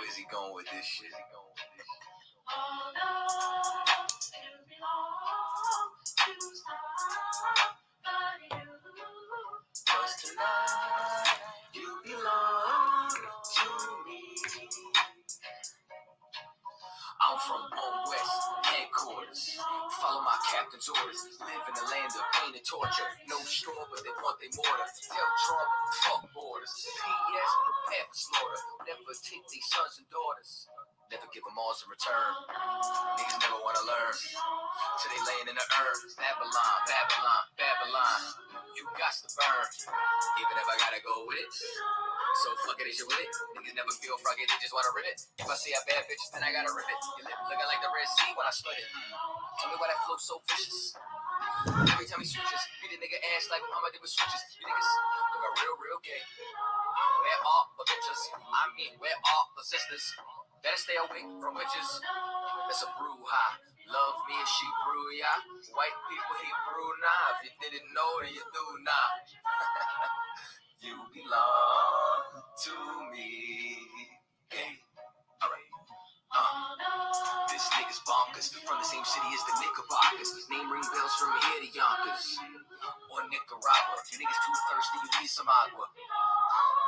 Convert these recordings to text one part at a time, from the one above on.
Where's he going with this shit? Cause tonight you belong to me. I'm from Old West headquarters. Follow my captain's orders. Live in the land of pain and torture. No straw, but they want their mortar. Tell Trump, fuck borders. P.S. Prepare for slaughter. Never take these sons and daughters. Never give them all in return. Niggas never wanna learn. Till they laying in the urn. Babylon, Babylon, Babylon. You got to burn. Even if I gotta go with it. So fuck it, is you with it? Niggas never feel froggy, they just wanna rip it. If I see a bad bitch, then I gotta rip it. Your lip looking like the Red Sea when I split it. Tell me why that flow so vicious. Every time he switches, beat a nigga ass like Muhammad did with switches. You niggas look real gay. Where are the bitches? I mean, where are the sisters? Better stay away from witches. That's a brouhaha. Love me if she brew, ya. White people, he brew now. If you didn't know, then you do now. You belong to me. Hey, alright. This nigga's bonkers. From the same city as the Knickerbockers. Name ring bells from here to Yonkers. Or Nicaragua. You niggas too thirsty, you need some agua.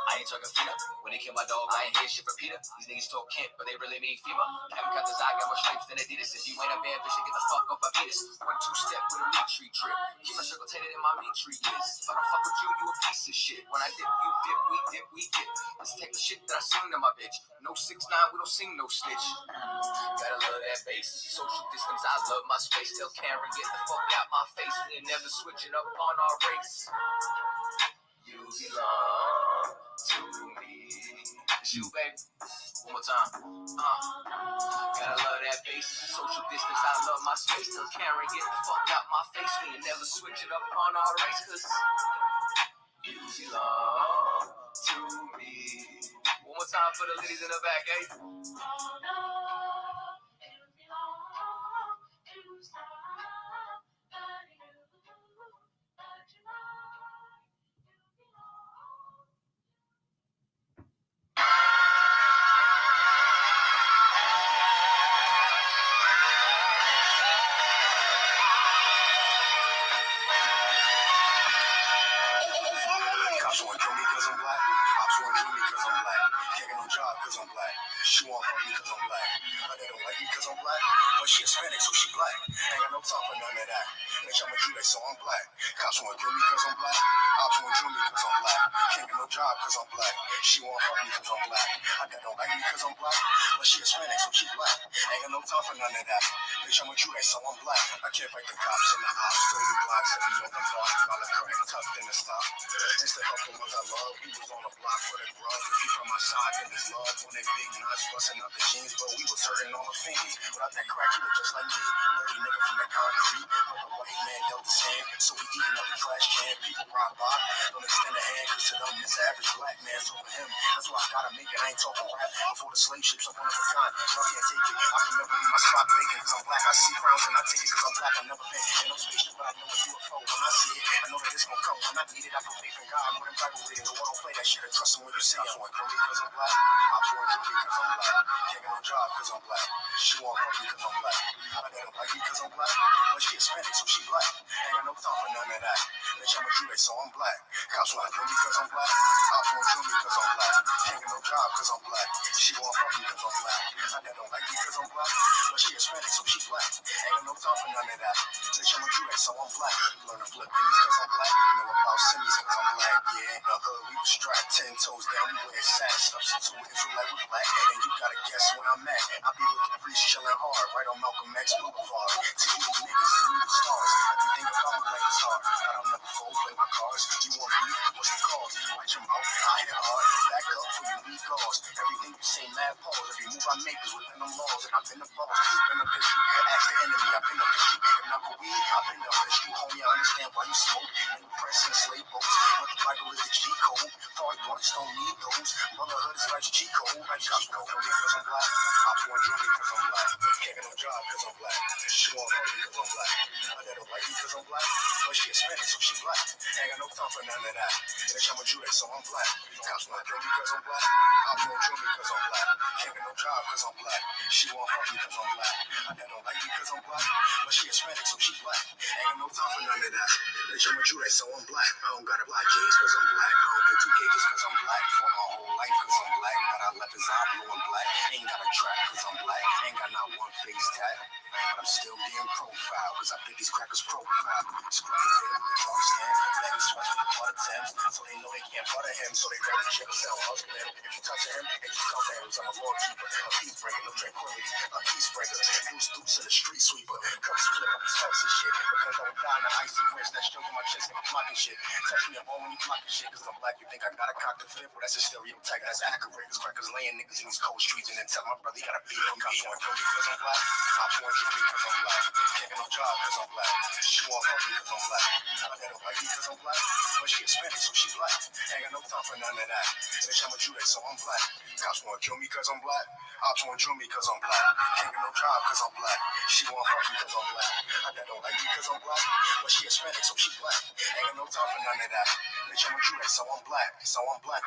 I ain't talking FEMA. When they kill my dog, I ain't hear shit for Peter. These niggas talk Kent, but they really mean FEMA. Haven't got this, I got more stripes than Adidas. If you ain't a bad bitch, then get the fuck up, I beat us. 1-2 step with a meat tree trip. Keep my circle tainted in my meat tree is. If I don't fuck with you, you a piece of shit. When I dip, you dip, we dip, we dip. This type of shit that I sing to my bitch. No 6ix9ine, we don't sing no snitch. Gotta love that bass. Social distance, I love my space. Tell Karen, get the fuck out my face. We ain't never switching up on our race. You belong to me. It's you, baby. One more time. Gotta love that bass. Social distance, I love my space. Tell Karen, get the fuck out my face. We ain't never switching up on our race. Cause you belong to me. One more time for the ladies in the back, eh? Cops wanna kill me cause I'm black. Cops wanna kill me cause I'm black. Can't get no job cause I'm black. She wanna fuck me cause I'm black. They don't like me cause I'm black. But she Hispanic, so she black. Ain't got no time for none of that. Bitch, I'm a Jew, so I'm black. Cops wanna kill me cause I'm black. Cops wanna kill me cause I'm black. Can't get no job cause I'm black. She wanna fuck me cause I'm black. They don't like me cause I'm black. But she Hispanic, so she black. Ain't got no time for none of that. Bitch, I'm a Jew, so I'm black. I can't fight the cops in the ops. 30 blocks every on the block. All the crack tucked in the stop. It's the help the ones I love. We was on the block for the grub. If you from my side, then it's love. When they big nuts, busting up the jeans, but we was hurting all the fiends. Without that crack, you was just like me. Dirty nigga from the concrete. But the white man dealt the same. So we eating up the trash can. People rock by. Don't extend a hand, cause to them, this average black man's over him. That's why I gotta make it. I ain't talking rap. Before the slave ships, I'm one of a kind. Y'all can't take it. I can never leave my spot vacant. Cause I'm black. I see crowns and I take it. Cause I'm black. I've never been in no spaceship, but I know a UFO. When I see it, I know that it's gonna come. When I need it, I put faith in God. More than Bible reading. The world don't play that shit. I trust him when you see it. I want to kill me cause I'm black. I want to kill me cause I'm black. Can't get no job cause I'm black. She want to fuck me cause I'm black. They don't like me cause I'm black. But she Hispanic, so she black. Ain't got no time for none of that. Bitch, I'm a Jew, so I'm black. Cops want to kill me cause I'm black. Cops want to kill me cause I'm black. Can't get no job cause I'm black. She want to fuck me cause I'm black. They don't like me cause I'm black. But she Hispanic, so she black. Ain't got no time for none of that. Bitch, I'm a Jew, so I'm black. Learn to flip pennies cause I'm black. Know about semis cause I'm black. Yeah, in the hood, we was strapped 10 toes down. We wear sacks. Substitute Israelite with black. And you gotta guess where I'm at. I be with the priest chilling hard. Right on Malcolm X Boulevard. To you niggas, to you the stars. Everything about me like it's hard. I don't never fold, play my cards. You want beef? What's the cause? Watch your mouth, I hit hard. Back up for you weak laws. Everything you say, mad pause. Every move I make is within them laws. And I've been the boss. It's beneficial. Ask the enemy, I've been official. If not for weed, I've been official. Homie, I understand why you smoke. And you press and slave boats. But the Bible is the G code. Thought blunts don't need those. Brotherhood is life's G code. I just go kill me cause I'm black. Cops want to kill me cause I'm black. Can't get no job cause I'm black. She want to fuck me cause I'm black. They don't like me cause I'm black. But she Hispanic, so she black. Ain't got no time for none of that. Bitch, I'm a Jew, so I'm black. Cops want to kill me cause I'm black. Cops want to kill me cause I'm black. Can't get no cause I'm black. She want fuck me cause I'm black. I don't like me cause I'm black, but she Hispanic, so she black. Ain't got no time for none of that. Bitch, I'm a Jew, so I'm black. I don't gotta black jeans cause I'm black. I don't pay 2K just cause I'm black. For my whole life cause I'm black. But I left his eye blue and black. Ain't got a track cause I'm black. Ain't got not one face tag. But I'm still getting profile cause I think these crackers profile. Scrubbing with the drum stand. Letting sweat with the butter Timbs. So they know they can't butter him. So they rather chip sell husband. If you touch him, it just comes to him. I'm a lawkeeper, a peace breaker, no tranquility, a peace breaker. Deuce deuce in the street sweeper. Come split up these fucks and shit. Because I'm down the icy wrist. That show you my chest and I'm blocking shit. Touch me up on when you blocking shit. Cause I'm black, you think I got a cock to flip. Well, that's a stereotype, that's accurate. Cause crackers laying niggas in these cold streets and then tell my brother he gotta beat from cops want kill me cause I'm black. Cops want kill me cause I'm black. Can't get no job cause I'm black. She want fuck me cause I'm black. I don't like me cause I'm black. But she Hispanic, so she black. Ain't got no time for none of that. Bitch, I'm a Jew, so I'm black. Cops want kill me cause I'm black. Ops want kill me cause I'm black. Can't get no job cause I'm black. She want fuck me cause I'm black. I don't like me cause I'm black. But she Hispanic, so she black. Ain't got no time for none of that. Bitch, I'm a Jew, so I'm black. So I'm black.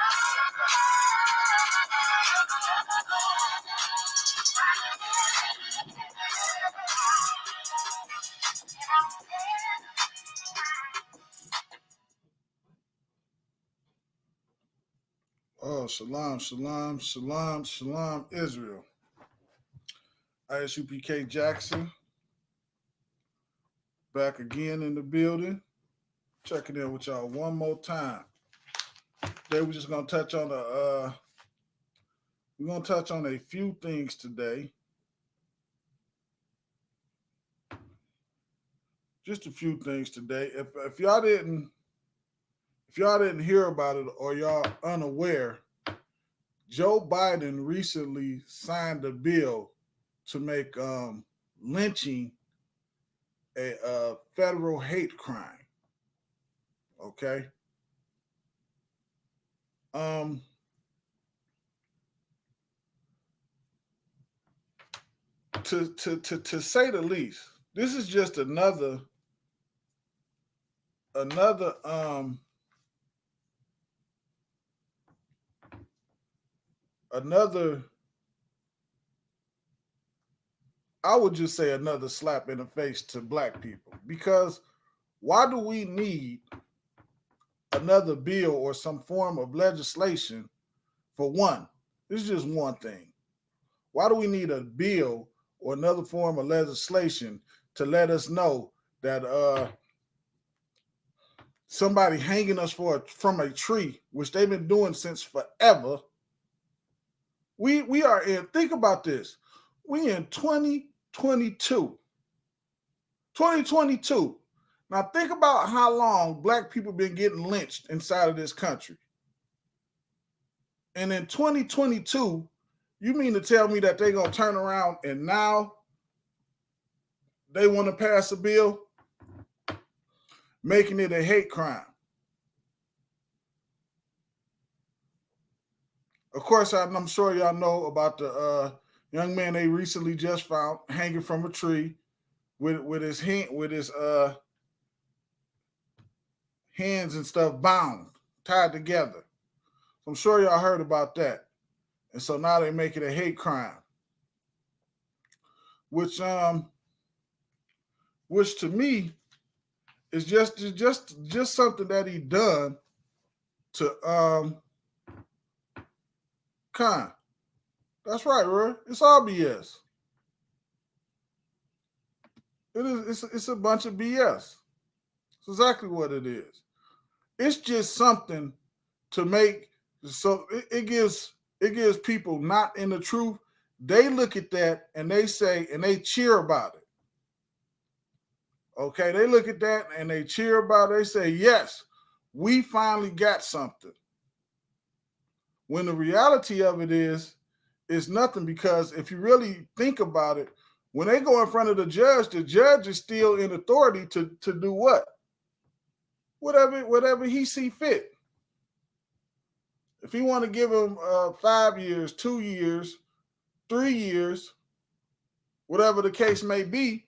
Oh, shalom, shalom, shalom, shalom, Israel. ISUPK Jackson, back again in the building. Checking in with y'all one more time. Today we're just gonna touch on a few things today. Just a few things today. If y'all didn't hear about it or y'all unaware, Joe Biden recently signed a bill to make lynching a federal hate crime. Okay. To say the least, this is just another I would just say another slap in the face to black people, because why do we need another bill or some form of legislation? For one, this is just one thing. Why do we need a bill or another form of legislation to let us know that somebody hanging us from a tree, which they've been doing since forever? We are in, think about this. We in 2022. 2022. Now think about how long black people been getting lynched inside of this country. And in 2022, you mean to tell me that they're going to turn around and now they want to pass a bill making it a hate crime? Of course, I'm sure y'all know about the young man they recently just found hanging from a tree with his hands and stuff bound, tied together. I'm sure y'all heard about that. And so now they make it a hate crime, which to me is just something that he done to Con. That's right, Roy. It's all BS. It is. It's a bunch of BS. It's exactly what it is. It's just something to make so it gives people not in the truth. They look at that and they say and they cheer about it. Okay, they look at that and they cheer about it. They say, yes, we finally got something. When the reality of it is nothing, because if you really think about it, when they go in front of the judge is still in authority to do what? Whatever he see fit. If he want to give him 5 years, 2 years, 3 years, whatever the case may be,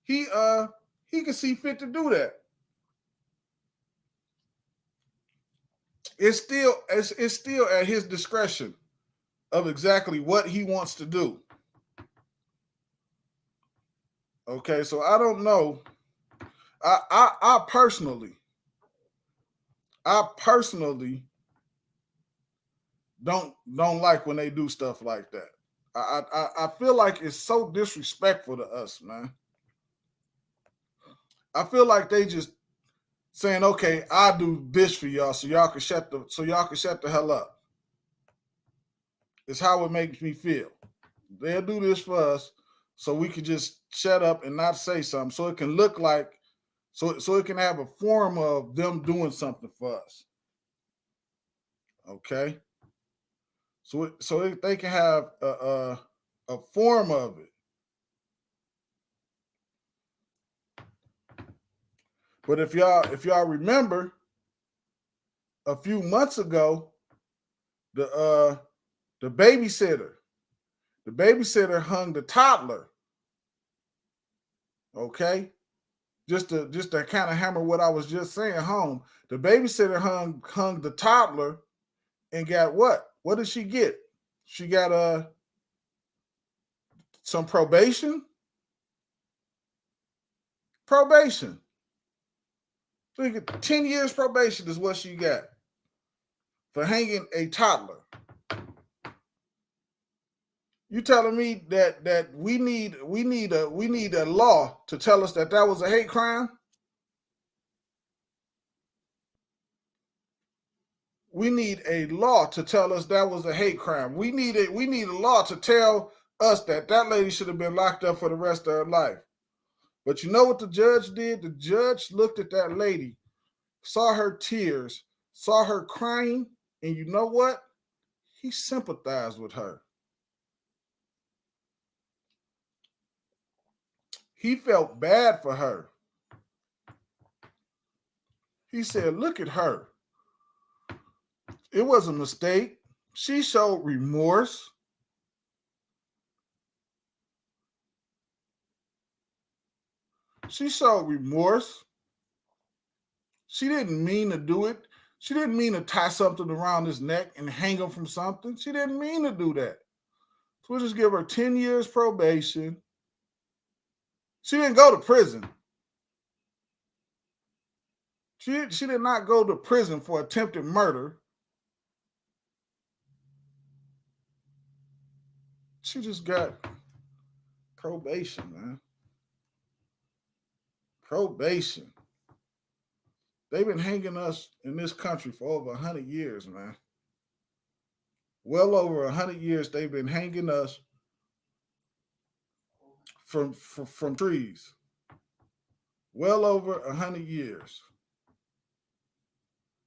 he can see fit to do that. It's still at his discretion of exactly what he wants to do. Okay, so I don't know. I personally don't like when they do stuff like that. I feel like it's so disrespectful to us, man. I feel like they just saying, "Okay, I'll do this for y'all, so y'all can shut the hell up." It's how it makes me feel. They'll do this for us, so we can just shut up and not say something, so it can look like, so it can have a form of them doing something for us. Okay, so they can have a form of it. But if y'all remember, a few months ago, the the babysitter hung the toddler. Okay, just to kind of hammer what I was just saying home. The babysitter hung the toddler and got what? What did she get? She got some probation. Probation. So you get 10 years probation is what she got for hanging a toddler. You telling me that we need a law to tell us that was a hate crime? We need a law to tell us that was a hate crime. We need a law to tell us that lady should have been locked up for the rest of her life. But you know what the judge did? The judge looked at that lady, saw her tears, saw her crying, and you know what? He sympathized with her. He felt bad for her. He said, "Look at her. It was a mistake. She showed remorse. She showed remorse. She didn't mean to do it. She didn't mean to tie something around his neck and hang him from something. She didn't mean to do that. So we'll just give her 10 years probation. She didn't go to prison. She did not go to prison for attempted murder. She just got probation, man. Probation. They've been hanging us in this country for over 100 years, man. Well over 100 years they've been hanging us from trees. Well over 100 years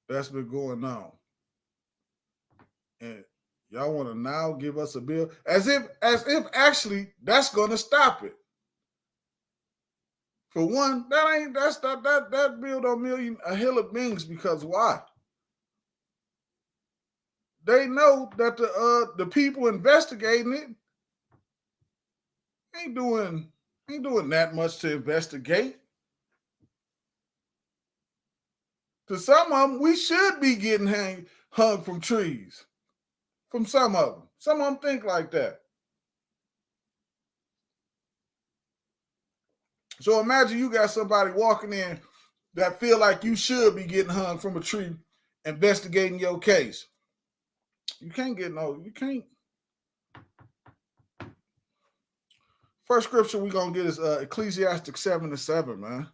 that's been going on. And y'all want to now give us a bill as if actually that's going to stop it. For one, that bill don't mean a hill of beans, because why? They know that the people investigating it ain't doing that much to investigate. To some of them, we should be getting hung from trees. From some of them. Some of them think like that. So imagine you got somebody walking in that feel like you should be getting hung from a tree investigating your case. You can't. First scripture we're going to get is Ecclesiastes 7:7, man.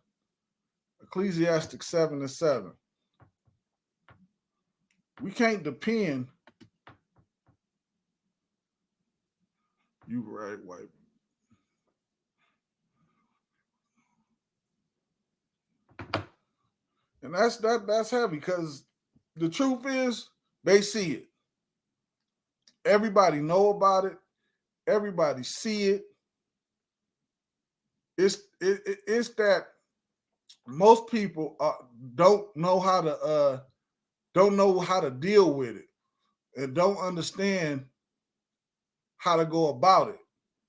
Ecclesiastes 7:7. We can't depend. You right, white. And that's heavy, because the truth is they see it. Everybody know about it. Everybody see it. It's that most people don't know how to deal with it, and don't understand how to go about it.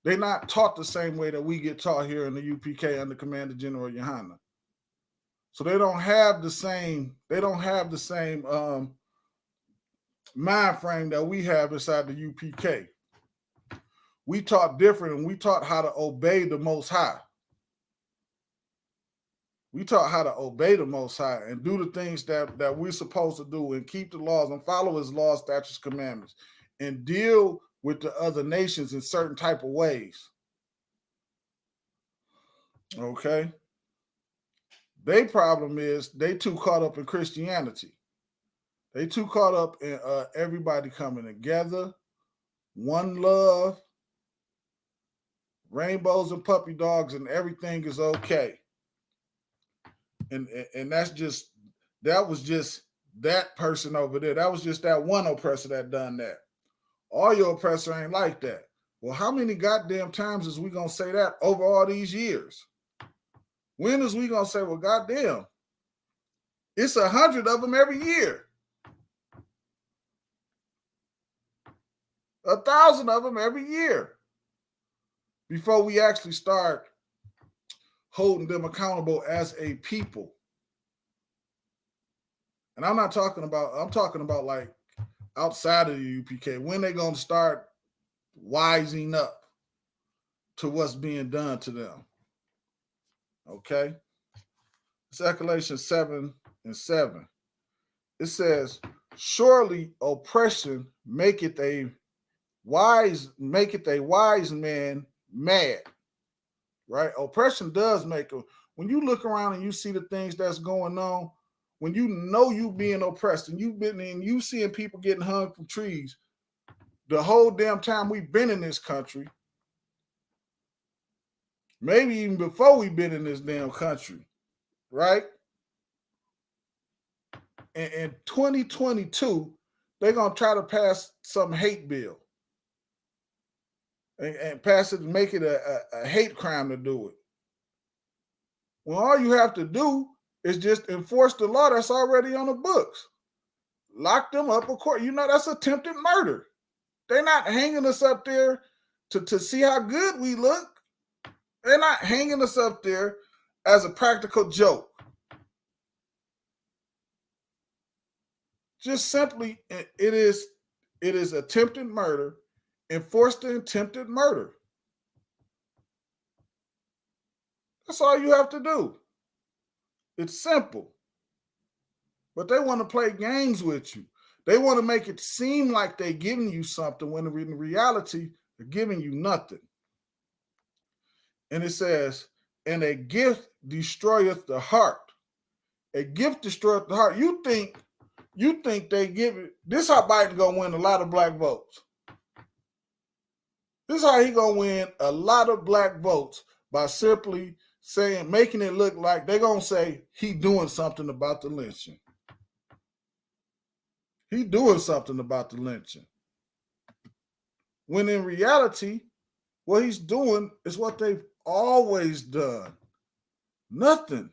They're not taught the same way that we get taught here in the UPK under Commander General Yohana. So they don't have the same mind frame that we have inside the UPK. We taught different, and we taught how to obey the Most High. We taught how to obey the Most High and do the things that we're supposed to do and keep the laws and follow his laws, statutes, commandments, and deal with the other nations in certain type of ways. Okay? Their problem is they too caught up in Christianity. They too caught up in everybody coming together, one love, rainbows and puppy dogs, and everything is okay. And that was just that person over there. That was just that one oppressor that done that. All your oppressor ain't like that. Well, how many goddamn times is we gonna say that over all these years? When is we gonna say, well, goddamn, it's 100 of them every year, 1,000 of them every year, before we actually start holding them accountable as a people. And I'm talking about like outside of the UPK, when they gonna start wising up to what's being done to them. Okay? It's Revelation 7:7. It says, surely oppression maketh a wise man mad. Right? Oppression does make a, when you look around and you see the things that's going on, when you know you being oppressed and you seeing people getting hung from trees the whole damn time we've been in this country, maybe even before we've been in this damn country, right? And in 2022, they're gonna try to pass some hate bill and pass it and make it a hate crime to do it. Well, all you have to do is just enforce the law that's already on the books. Lock them up, of course. You know, that's attempted murder. They're not hanging us up there to see how good we look. They're not hanging us up there as a practical joke. Just simply, it is attempted murder. Enforce the attempted murder. That's all you have to do. It's simple. But they want to play games with you. They want to make it seem like they're giving you something when in reality, they're giving you nothing. And it says, and a gift destroyeth the heart. A gift destroyeth the heart. You think they give it. This is how Biden gonna win a lot of black votes. This is how he gonna win a lot of black votes, by simply saying, making it look like they're gonna say he doing something about the lynching. He doing something about the lynching. When in reality, what he's doing is what they've always done. Nothing.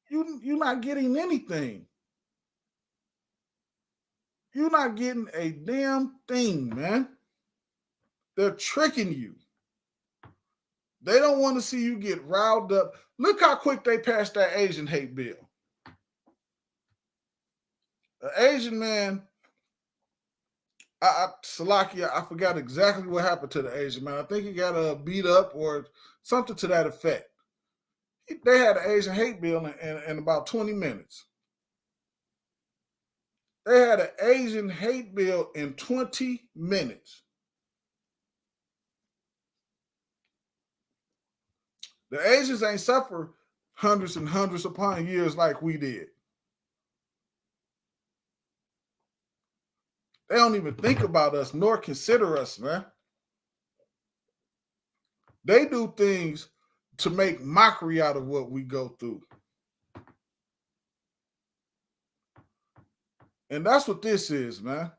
You're not getting anything. You're not getting a damn thing, man. They're tricking you. They don't want to see you get riled up. Look how quick they passed that Asian hate bill. An Asian man, Salakia, I forgot exactly what happened to the Asian man. I think he got beat up or something to that effect. They had an Asian hate bill in about 20 minutes. They had an Asian hate bill in 20 minutes. The Asians ain't suffered hundreds and hundreds upon years like we did. They don't even think about us nor consider us, man. They do things to make mockery out of what we go through. And that's what this is, man.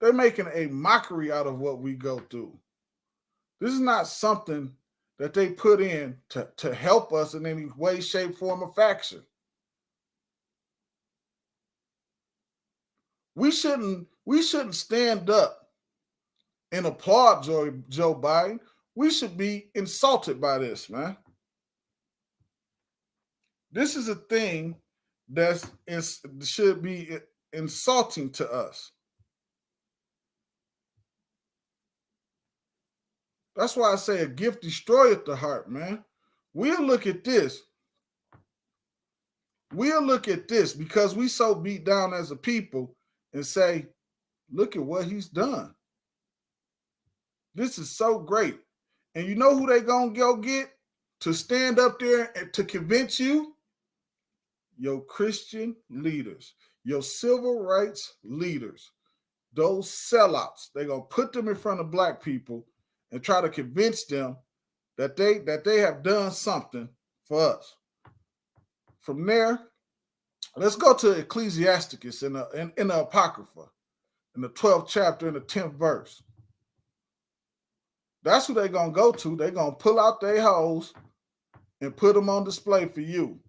They're making a mockery out of what we go through. This is not something that they put in to help us in any way, shape, form, or fashion. We shouldn't stand up and applaud Joe Biden. We should be insulted by this, man. This is a thing that should be insulting to us. That's why I say a gift destroyeth the heart, man. We'll look at this. We'll look at this because we so beat down as a people and say, look at what he's done. This is so great. And you know who they gonna go get to stand up there and to convince you? Your Christian leaders, your civil rights leaders, those sellouts. They're gonna put them in front of black people and try to convince them that they have done something for us. From there, let's go to Ecclesiasticus in the Apocrypha, in the 12th chapter, in the 10th verse. That's who they're going to go to. They're going to pull out their hoes and put them on display for you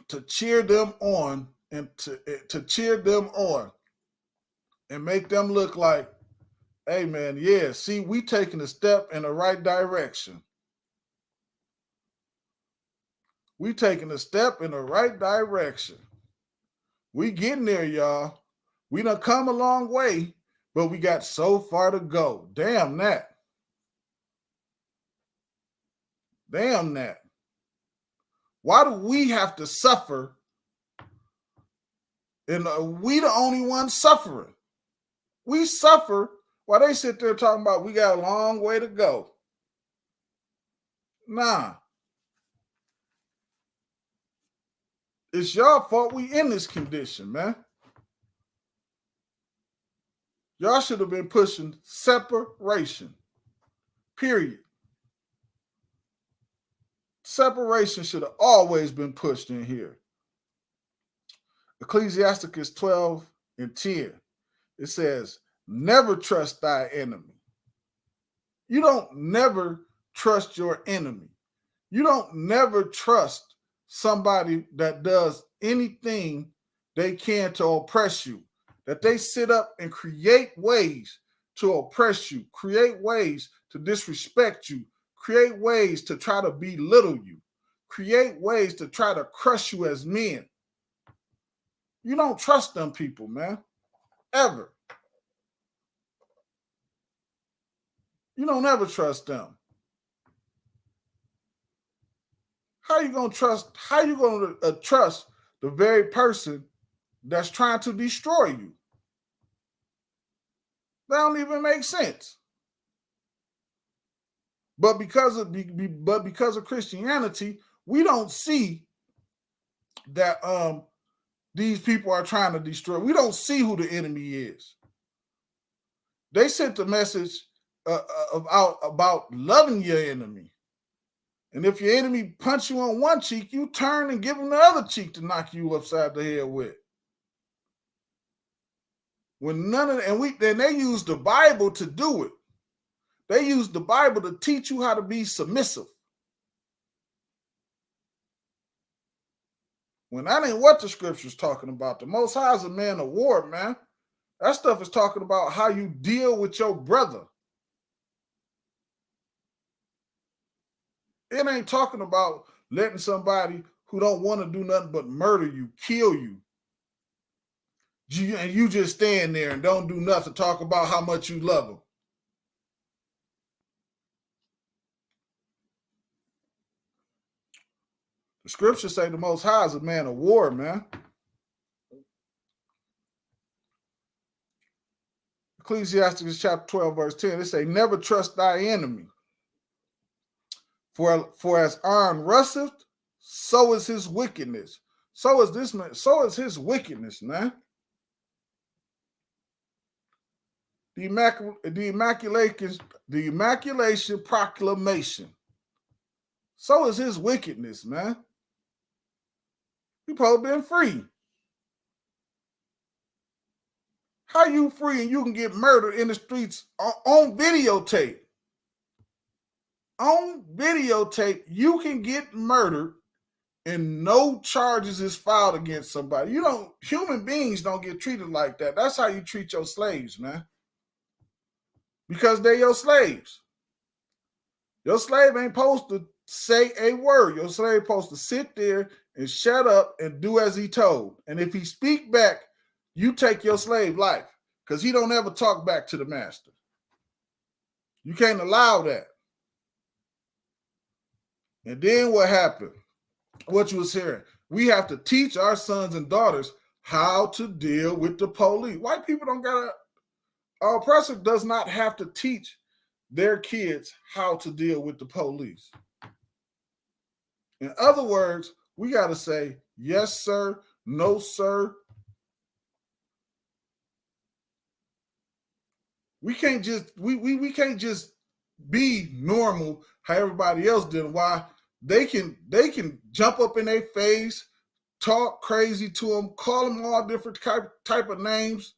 to cheer them on and to cheer them on and make them look like, hey, man, yeah, see, we taking a step in the right direction. We taking a step in the right direction. We getting there, y'all. We done come a long way, but we got so far to go. Damn that. Damn that. Why do we have to suffer? And we the only ones suffering. We suffer while they sit there talking about we got a long way to go. Nah. It's y'all fault we in this condition, man. Y'all should have been pushing separation. Period. Separation should have always been pushed in here. Ecclesiasticus 12 and 10. It says, never trust thy enemy. You don't never trust your enemy. You don't never trust somebody that does anything they can to oppress you. That they sit up and create ways to oppress you, create ways to disrespect you, create ways to try to belittle you, create ways to try to crush you as men. You don't trust them people, man. Ever. You don't ever trust them. How you gonna trust? How you gonna trust the very person that's trying to destroy you? That don't even make sense. But because of Christianity, we don't see that these people are trying to destroy. We don't see who the enemy is. They sent the message about loving your enemy. And if your enemy punch you on one cheek, you turn and give them the other cheek to knock you upside the head with. When then they use the Bible to do it. They use the Bible to teach you how to be submissive. When that ain't what the scripture's talking about. The Most High is a man of war, man. That stuff is talking about how you deal with your brother. It ain't talking about letting somebody who don't want to do nothing but murder you, kill you. And you just stand there and don't do nothing, talk about how much you love them. The scriptures say the Most High is a man of war, man. Ecclesiastes chapter 12, verse 10, it say, never trust thy enemy. For as iron rusteth, so is his wickedness. So is this man, so is his wickedness, man. The Immaculation Proclamation. So is his wickedness, man. You probably been free. How you free and you can get murdered in the streets on videotape? On videotape, you can get murdered and no charges is filed against somebody. Human beings don't get treated like that. That's how you treat your slaves, man. Because they're your slaves. Your slave ain't supposed to say a word. Your slave supposed to sit there and shut up and do as he told. And if he speak back, you take your slave life, because he don't ever talk back to the master. You can't allow that. And then what happened? What you was hearing? We have to teach our sons and daughters how to deal with the police. White people don't gotta. Our oppressor does not have to teach their kids how to deal with the police. In other words, we got to say, yes, sir, no, sir. We can't just we can't just be normal how everybody else did. Why they can jump up in their face, talk crazy to them, call them all different type of names,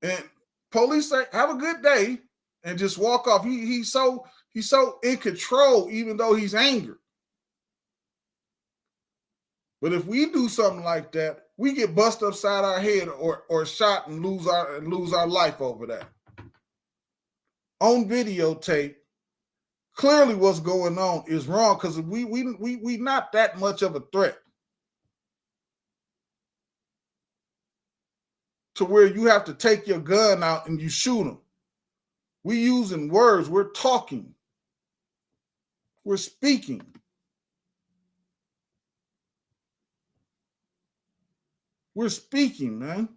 and police say, "Have a good day," and just walk off. He's so in control, even though he's angry. But if we do something like that, we get busted upside our head or shot and lose our life over that. On videotape, clearly what's going on is wrong, because we not that much of a threat to where you have to take your gun out and you shoot them. We using words, we're talking, we're speaking. We're speaking, man.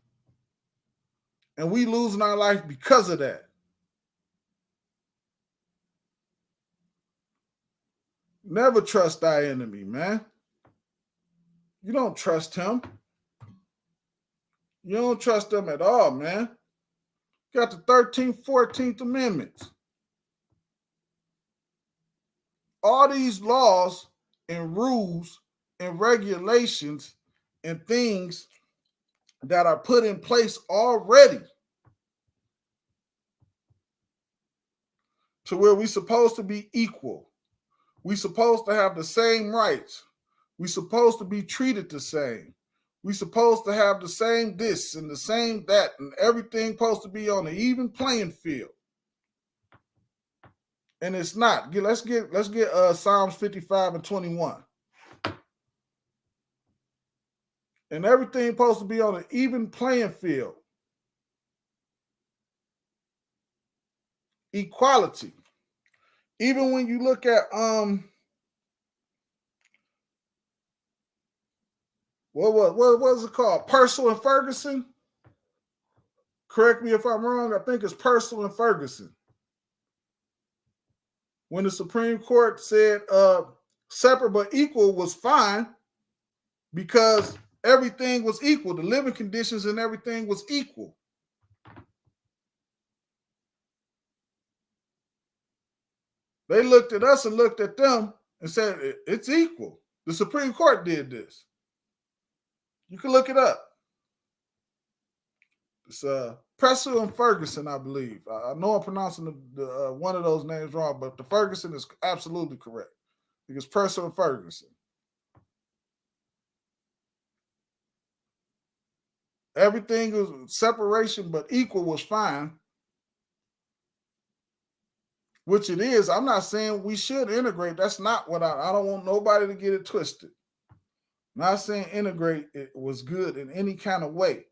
And we losing our life because of that. Never trust thy enemy, man. You don't trust him. You don't trust them at all, man. You got the 13th, 14th Amendments. All these laws and rules and regulations and things that are put in place already to where we're supposed to be equal. We're supposed to have the same rights. We're supposed to be treated the same. We're supposed to have the same this and the same that, and everything supposed to be on an even playing field. And it's not. Let's get Psalms 55 and 21. And everything supposed to be on an even playing field. Equality. Even when you look at what was it called? Purcell and Ferguson? Correct me if I'm wrong. I think it's Purcell and Ferguson. When the Supreme Court said separate but equal was fine because everything was equal. The living conditions and everything was equal. They looked at us and looked at them and said, it's equal. The Supreme Court did this. You can look it up. It's Purcell and Ferguson, I believe. I know I'm pronouncing the one of those names wrong, but the Ferguson is absolutely correct. I think it's Purcell and Ferguson. Everything was separation, but equal was fine. Which it is. I'm not saying we should integrate. That's not what I don't want nobody to get it twisted. I'm not saying integrate it was good in any kind of way.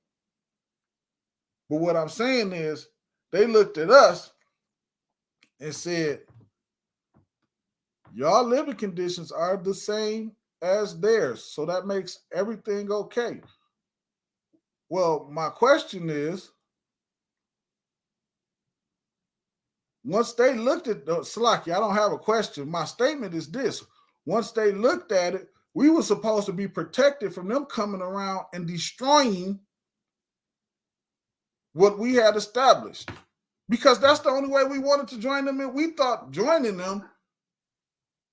But what I'm saying is they looked at us and said, y'all living conditions are the same as theirs. So that makes everything okay. Well, my question is, once they looked at the Slaki, I don't have a question. My statement is this. Once they looked at it, we were supposed to be protected from them coming around and destroying what we had established. Because that's the only way we wanted to join them. And we thought joining them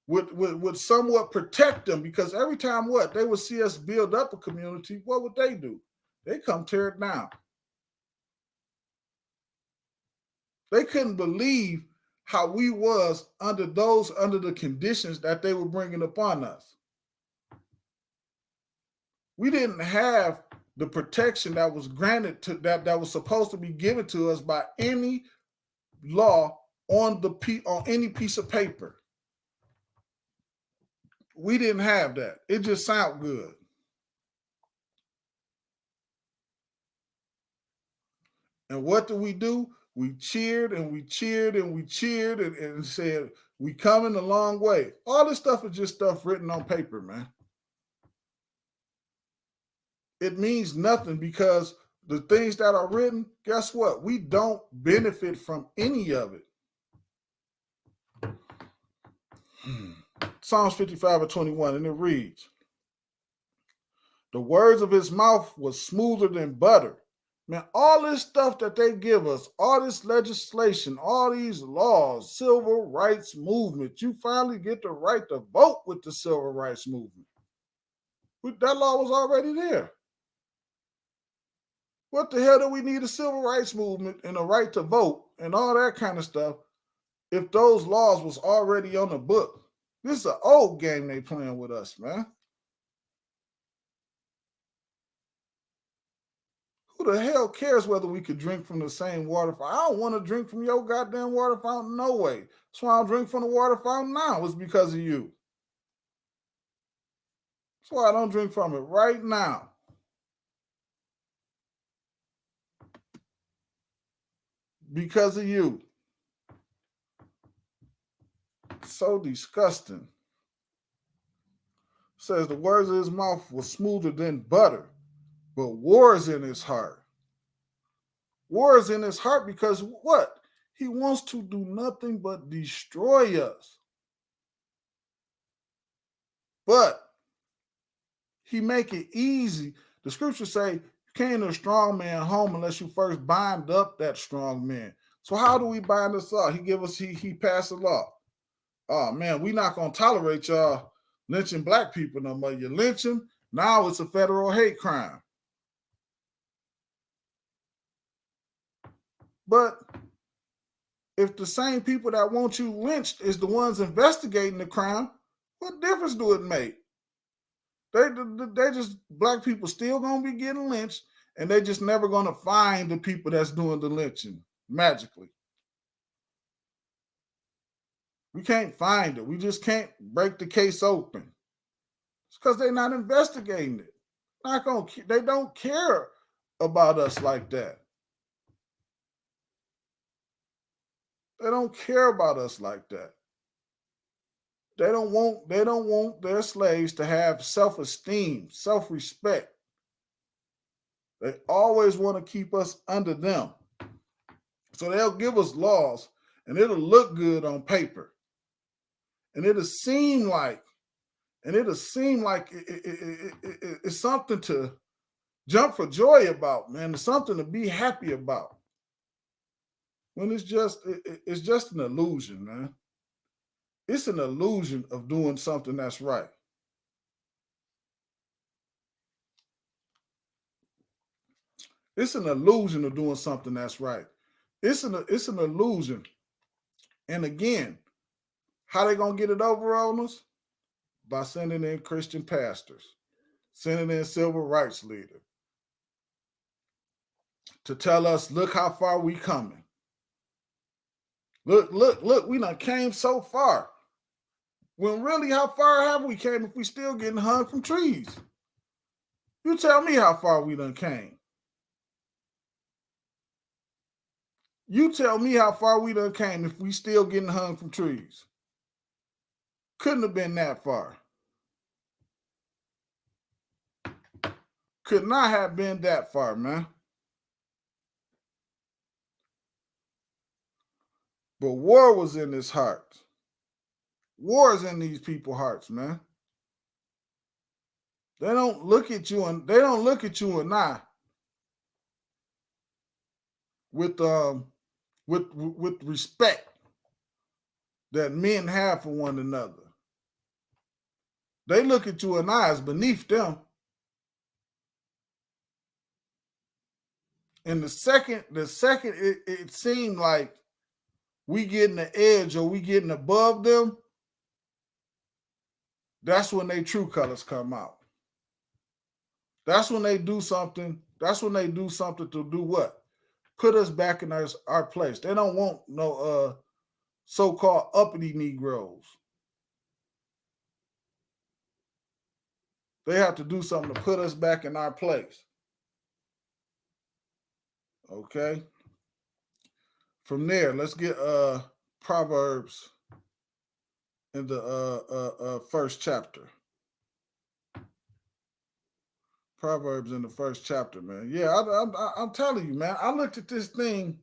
would somewhat protect them. Because every time they would see us build up a community, what would they do? They come tear it down. They couldn't believe how we was under the conditions that they were bringing upon us. We didn't have the protection that was granted to that was supposed to be given to us by any law on any piece of paper. We didn't have that. It just sounded good. And what did we do? We cheered and we cheered and we cheered and said, we coming a long way. All this stuff is just stuff written on paper, man. It means nothing because the things that are written, guess what? We don't benefit from any of it. Psalms 55:21, and it reads, the words of his mouth was smoother than butter. Man, all this stuff that they give us, all this legislation, all these laws, civil rights movement, you finally get the right to vote with the civil rights movement. That law was already there. What the hell do we need a civil rights movement and a right to vote and all that kind of stuff if those laws was already on the book? This is an old game they playing with us, man. Who the hell cares whether we could drink from the same water fountain? I don't want to drink from your goddamn water fountain, no way. That's why I drink from the water fountain now. It's because of you. That's why I don't drink from it right now. Because of you. So disgusting. Says the words of his mouth were smoother than butter, but war is in his heart. War is in his heart because what? He wants to do nothing but destroy us. But he make it easy. The scriptures say you can't a strong man home unless you first bind up that strong man. So how do we bind this up? He passed a law. Oh man, we're not gonna tolerate y'all lynching black people no more. You lynch them, now it's a federal hate crime. But if the same people that want you lynched is the ones investigating the crime, what difference do it make? They just, black people still gonna be getting lynched, and they just never gonna find the people that's doing the lynching magically. We can't find it. We just can't break the case open. It's because they're not investigating it. They don't care about us like that. They don't care about us like that. They don't want their slaves to have self-esteem, self-respect. They always want to keep us under them. So they'll give us laws and it'll look good on paper. And it'll seem like it's something to jump for joy about, man. It's something to be happy about. When it's just an illusion, man. It's an illusion of doing something that's right. It's an illusion of doing something that's right. It's an illusion. And again, how they gonna get it over on us? By sending in Christian pastors, sending in civil rights leaders to tell us, look how far we coming. Look, we done came so far. When really, how far have we came if we still getting hung from trees? You tell me how far we done came. You tell me how far we done came if we still getting hung from trees. Couldn't have been that far. Could not have been that far, man. But war was in his heart. War is in these people's hearts, man. They don't look at you and I with respect that men have for one another. They look at you and I as beneath them. And the second it seemed like we getting the edge or we getting above them, that's when their true colors come out. That's when they do something. That's when they do something to do what? Put us back in our place. They don't want no so-called uppity Negroes. They have to do something to put us back in our place. Okay. From there, let's get Proverbs in the first chapter. Proverbs in the first chapter, man. Yeah, I'm telling you, man. I looked at this thing.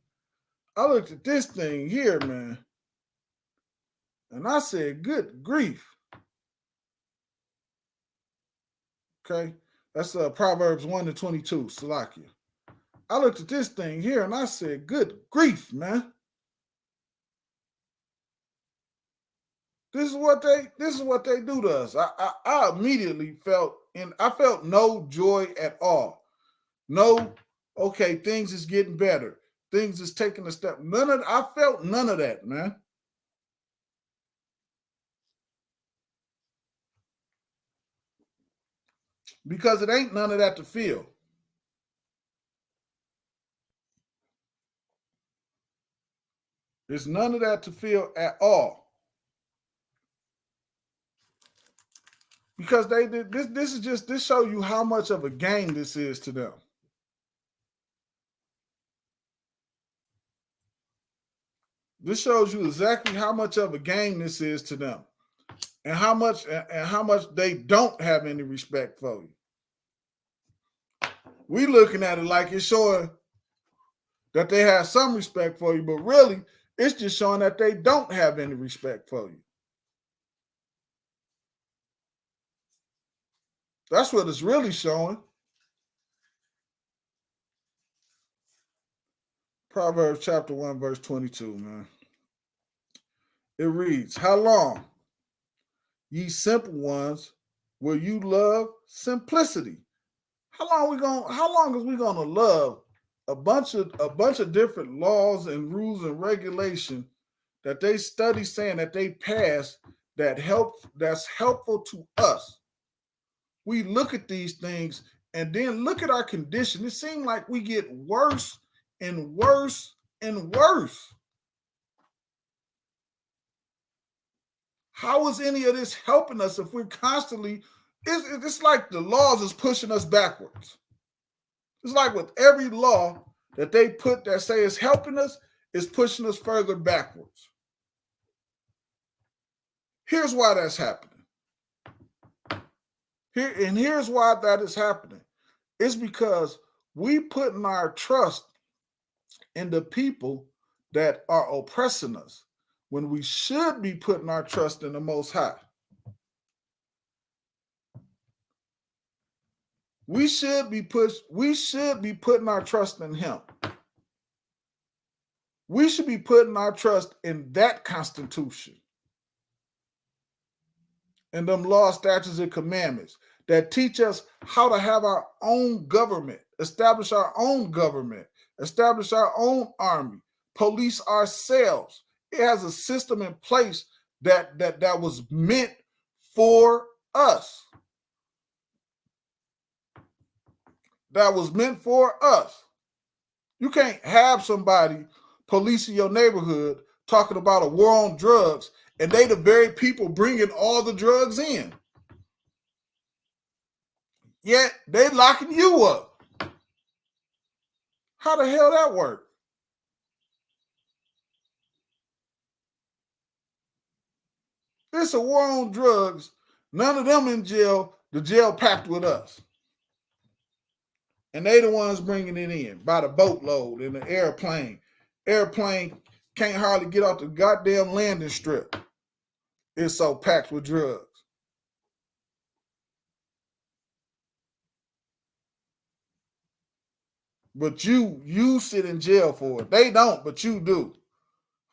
I looked at this thing here, man, and I said, "Good grief." Okay, that's Proverbs 1-22, Salakia. I looked at this thing here, and I said, "Good grief, man." This is what they do to us. I immediately felt, and I felt no joy at all. No, okay, things is getting better. Things is taking a step. I felt none of that, man. Because it ain't none of that to feel. There's none of that to feel at all. Because they did this show you how much of a game this is to them. This shows you exactly how much of a game this is to them. And how much they don't have any respect for you. We looking at it like it's showing that they have some respect for you, but really it's just showing that they don't have any respect for you. That's what it's really showing. Proverbs chapter 1, verse 22, man. It reads, "How long, ye simple ones, will you love simplicity?" How long is we gonna love a bunch of different laws and rules and regulation that they study saying that they pass that's helpful to us? We look at these things and then look at our condition. It seems like we get worse and worse and worse. How is any of this helping us if we're constantly, it's like the laws is pushing us backwards. It's like with every law that they put that say is helping us, is pushing us further backwards. Here's why that's happening. Here's why that is happening. It's because we putting our trust in the people that are oppressing us when we should be putting our trust in the Most High. We should be putting our trust in Him. We should be putting our trust in that Constitution and them laws, statutes, and commandments that teach us how to have our own government, establish our own government, establish our own army, police ourselves. It has a system in place that was meant for us. That was meant for us. You can't have somebody policing your neighborhood talking about a war on drugs, and they the very people bringing all the drugs in. Yet they locking you up. How the hell that work? It's a war on drugs. None of them in jail. The jail packed with us. And they the ones bringing it in by the boatload in the airplane. Airplane can't hardly get off the goddamn landing strip. It's so packed with drugs. But you sit in jail for it. They don't, but you do.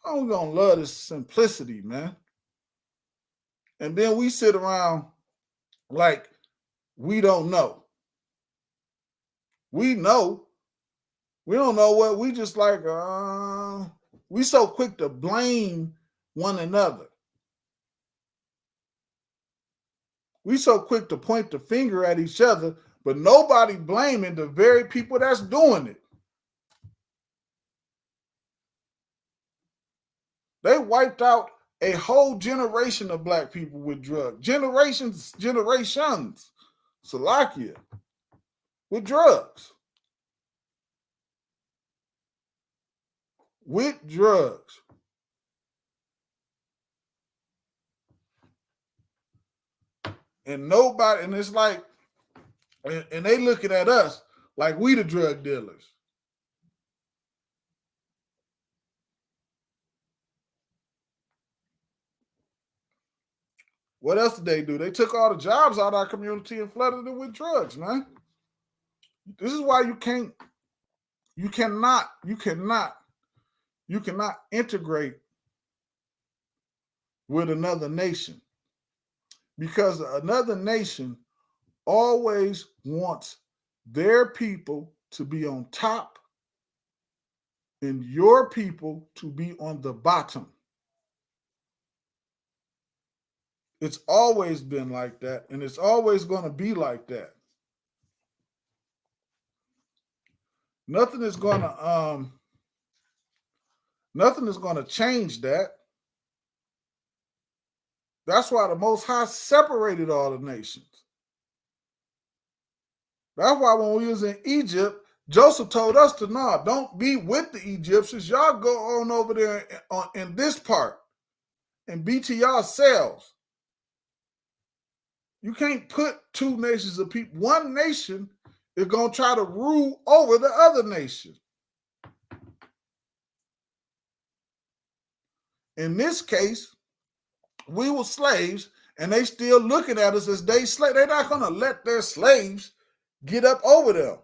How we gonna love this simplicity, man? And then we sit around like we don't know. We know. We don't know what. We just like, we so quick to blame one another. We so quick to point the finger at each other, but nobody blaming the very people that's doing it. They wiped out a whole generation of black people with drugs. Generations. Slovakia with drugs. With drugs. And nobody, and it's like, and they looking at us like we the drug dealers. What else did they do? They took all the jobs out of our community and flooded it with drugs, man. This is why you cannot integrate with another nation, because another nation always wants their people to be on top and your people to be on the bottom. It's always been like that, and it's always going to be like that. Nothing is going to change that. That's why the Most High separated all the nations. That's why when we was in Egypt, Joseph told us to don't be with the Egyptians. Y'all go on over there in this part and be to yourselves. You can't put two nations of people. One nation is going to try to rule over the other nation. In this case, we were slaves, and they still looking at us as they slaves. They're not going to let their slaves get up over them.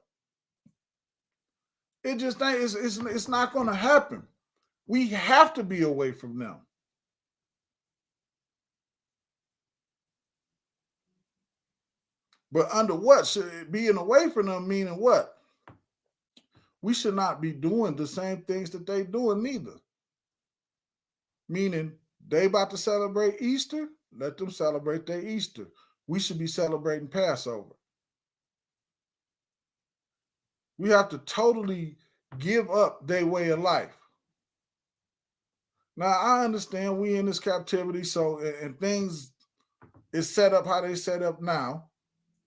It just ain't. It's not going to happen. We have to be away from them. But under what? Should being away from them meaning what? We should not be doing the same things that they doing neither. Meaning they about to celebrate Easter, let them celebrate their Easter. We should be celebrating Passover. We have to totally give up their way of life. Now, I understand we in this captivity, so and things is set up how they set up now.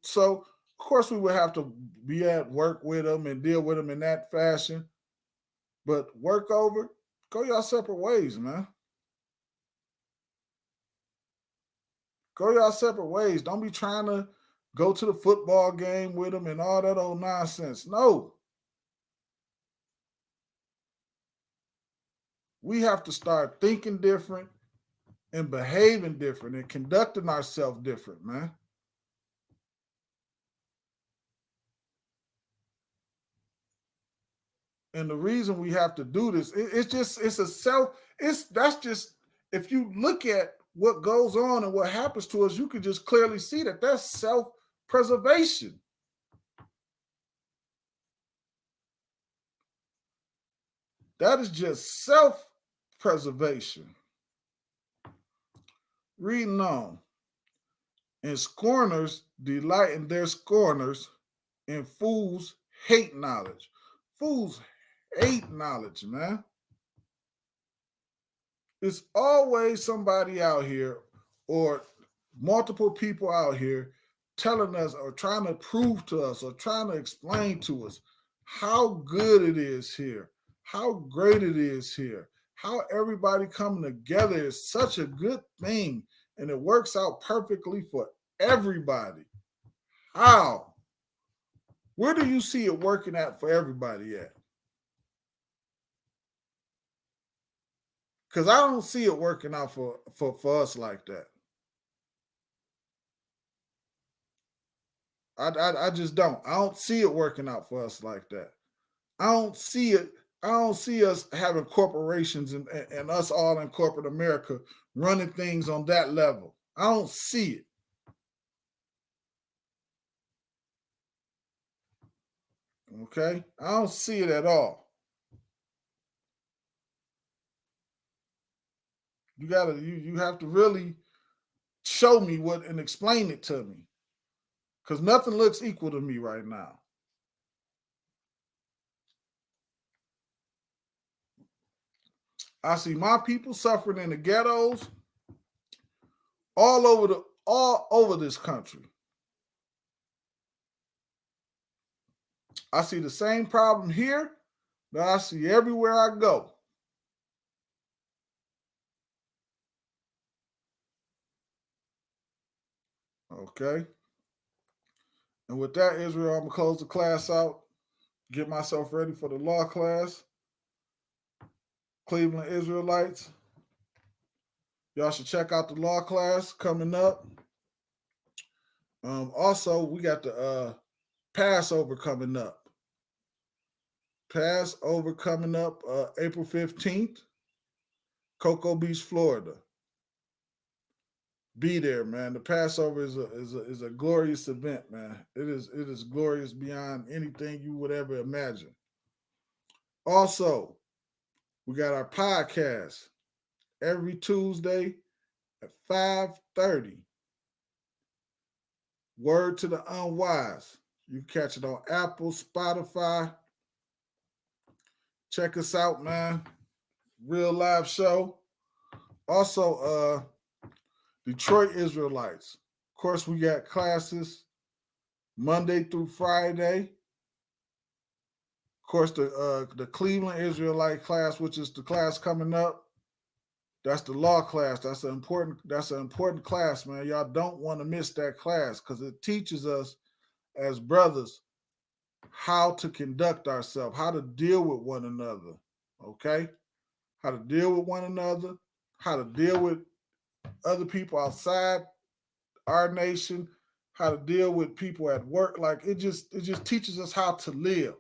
So, of course, we would have to be at work with them and deal with them in that fashion. But work over, go your separate ways, man. Go your separate ways. Don't be trying to go to the football game with them and all that old nonsense. No. We have to start thinking different and behaving different and conducting ourselves different, man. And the reason we have to do this, that's just, if you look at what goes on and what happens to us, you can just clearly see that that's self-preservation. That is just self-preservation. Reading on. And scorners delight in their scorners, and fools hate knowledge. Fools hate knowledge, man. It's always somebody out here or multiple people out here telling us or trying to prove to us or trying to explain to us how good it is here, how great it is here, how everybody coming together is such a good thing, and it works out perfectly for everybody. How? Where do you see it working out for everybody at? Because I don't see it working out for us like that. I just don't. I don't see it working out for us like that. I don't see it. I don't see us having corporations and us all in corporate America running things on that level. I don't see it. Okay? I don't see it at all. You have to really show me what and explain it to me. Because nothing looks equal to me right now. I see my people suffering in the ghettos all over this country. I see the same problem here that I see everywhere I go. Okay. And with that, Israel, I'm going to close the class out, get myself ready for the law class. Cleveland Israelites, y'all should check out the law class coming up. Also, we got the Passover coming up. Passover coming up April 15th, Cocoa Beach, Florida. Be there, man. The Passover is a glorious event, man. It is glorious beyond anything you would ever imagine. Also, we got our podcast every Tuesday at 5:30. Word to the Unwise. You can catch it on Apple, Spotify. Check us out, man. Real live show. Also, Detroit Israelites. Of course, we got classes Monday through Friday. Of course, the Cleveland Israelite class, which is the class coming up, that's the law class. That's an important class, man. Y'all don't want to miss that class because it teaches us as brothers how to conduct ourselves, how to deal with one another. Okay? How to deal with one another, how to deal with other people outside our nation, how to deal with people at work. Like it just teaches us how to live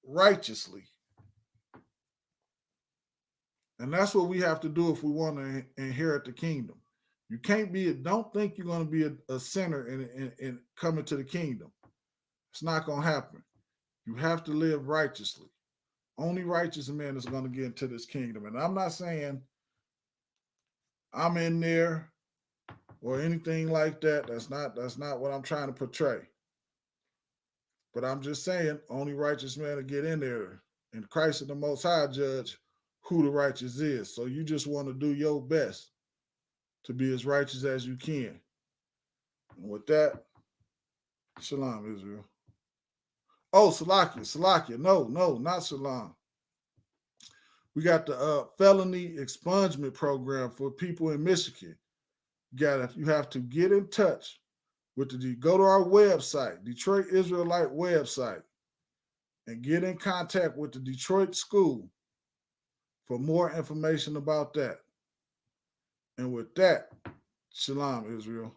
righteously. And that's what we have to do if we want to inherit the kingdom. You can't don't think you're going to be a sinner and come into the kingdom. It's not going to happen. You have to live righteously. Only righteous man is going to get into this kingdom. And I'm not saying I'm in there or anything like that. That's not what I'm trying to portray. But I'm just saying, only righteous man to get in there. And Christ is the Most High judge who the righteous is. So you just want to do your best to be as righteous as you can. And with that, shalom, Israel. Oh, Salakia. No, not shalom. We got the felony expungement program for people in Michigan. You have to get in touch with go to our website, Detroit Israelite website, and get in contact with the Detroit school for more information about that. And with that, shalom, Israel.